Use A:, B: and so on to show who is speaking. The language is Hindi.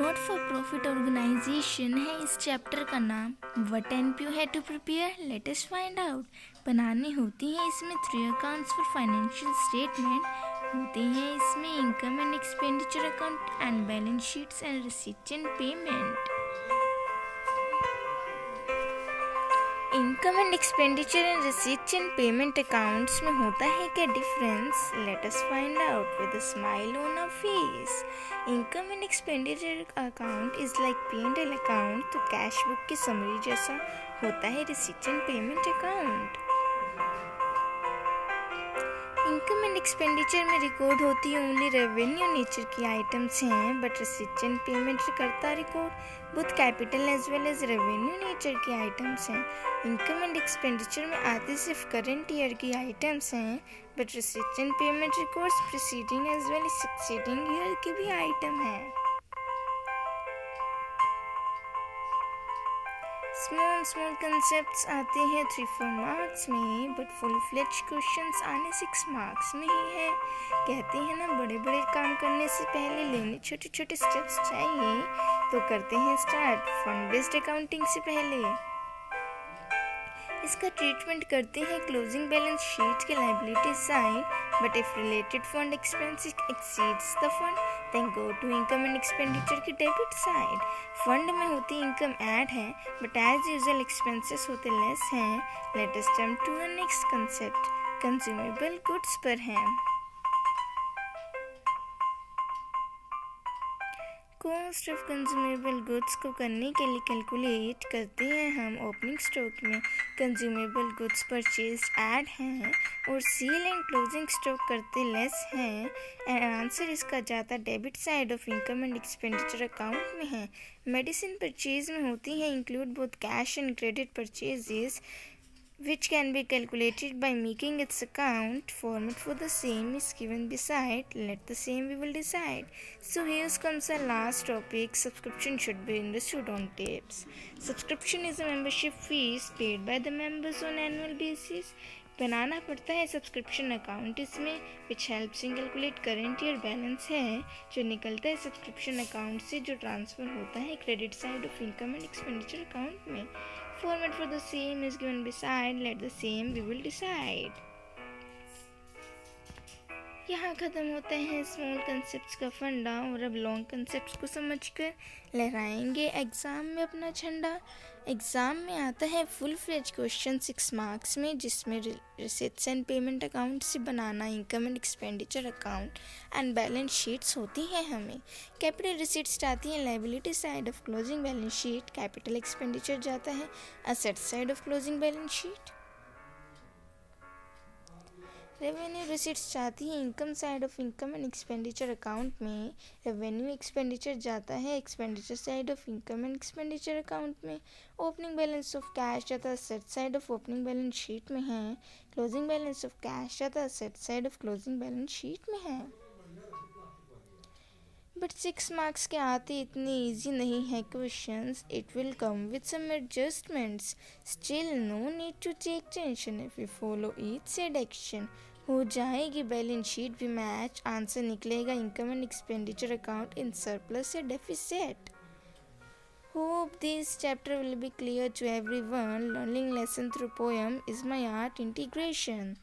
A: नॉट फॉर प्रॉफिट ऑर्गेनाइजेशन है इस चैप्टर का नाम। व्हाट एनपीओ है to prepare, let us find out. बनानी होती हैं इसमें 3 अकाउंट्स फॉर फाइनेंशियल स्टेटमेंट, होती हैं इसमें income and expenditure account and balance sheets and receipts and payment. Income and expenditure and receipts and payment accounts में होता है क्या difference, let us find out with a smile on our face. Income and expenditure account is like P&L account, तो कैश बुक की समरी जैसा होता है receipts and payment account. Income and expenditure में रिकॉर्ड होती है ओनली रेवेन्यू नेचर की आइटम्स हैं, बट रिसीट्स एंड पेमेंट करता record both capital as well as revenue nature की आइटम्स हैं। इनकम एंड एक्सपेंडिचर में आती सिर्फ करंट ईयर की आइटम्स हैं, but receipts and payment records preceding as well as succeeding year की भी आइटम है। स्मॉल कंसेप्ट्स आते हैं 3-4 मार्क्स में, बट फुल फ्लेज क्वेश्चंस आने 6 मार्क्स में ही है। कहते हैं ना, बड़े बड़े काम करने से पहले लेने छोटे छोटे स्टेप्स चाहिए, तो करते हैं स्टार्ट फंड बेस्ड अकाउंटिंग से पहले। इसका ट्रीटमेंट करते हैं क्लोजिंग बैलेंस शीट के liability side, but if related fund expense exceeds the fund then go to income and expenditure की डेबिट साइड। फंड में होती इनकम ऐड है, बट एज यूजुअल एक्सपेंसेस होते लेस हैं। Let us jump to the next concept, consumable goods पर है। कॉस्ट ऑफ कंज्यूमेबल गुड्स को करने के लिए कैलकुलेट करते हैं हम ओपनिंग स्टॉक में कंज्यूमेबल गुड्स परचेज ऐड हैं और सील एंड क्लोजिंग स्टॉक करते लेस हैं, एंड आंसर इसका जाता debit side of income and expenditure account में है। मेडिसिन परचेज में होती हैं include both cash and credit purchases, which can be calculated by making its account. Format for the same is given beside. Let the same we will decide. So here comes our last topic. Subscription should be understood on tips. Subscription is a membership fees paid by the members on annual basis. बनाना पड़ता है सब्सक्रिप्शन अकाउंट इसमें, which helps in calculate current year balance है जो निकलता है सब्सक्रिप्शन अकाउंट से, जो ट्रांसफ़र होता है credit side of income and expenditure account में। Format for the same is given beside. Let the same we will decide. यहाँ ख़त्म होते हैं स्मॉल कंसेप्ट्स का फंडा, और अब लॉन्ग कंसेप्ट्स को समझकर लहराएंगे एग्ज़ाम में अपना झंडा। एग्ज़ाम में आता है फुल फ्लेज क्वेश्चन 6 मार्क्स में, जिसमें रिसीट्स एंड पेमेंट अकाउंट से बनाना income and expenditure account and balance sheets होती हैं हमें। कैपिटल रिसीट्स आती हैं liability side of closing balance sheet, capital expenditure जाता है asset side of closing balance sheet. Revenue receipts जाती है income side of income and expenditure account में, रेवेन्यू एक्सपेंडिचर जाता है expenditure side of income and expenditure account में। ओपनिंग बैलेंस ऑफ कैश जाता है set side of opening balance sheet में है, क्लोजिंग बैलेंस ऑफ कैश जाता है set side of closing balance sheet में है। बट 6 मार्क्स के आते इतने ईजी नहीं है questions, it will come with some adjustments, still no need to take tension if you follow each said action. हो जाएगी बैलेंस शीट भी मैच, आंसर निकलेगा income and expenditure account in surplus या deficit. Hope this chapter will be clear to everyone. Learning lesson through poem is my art integration.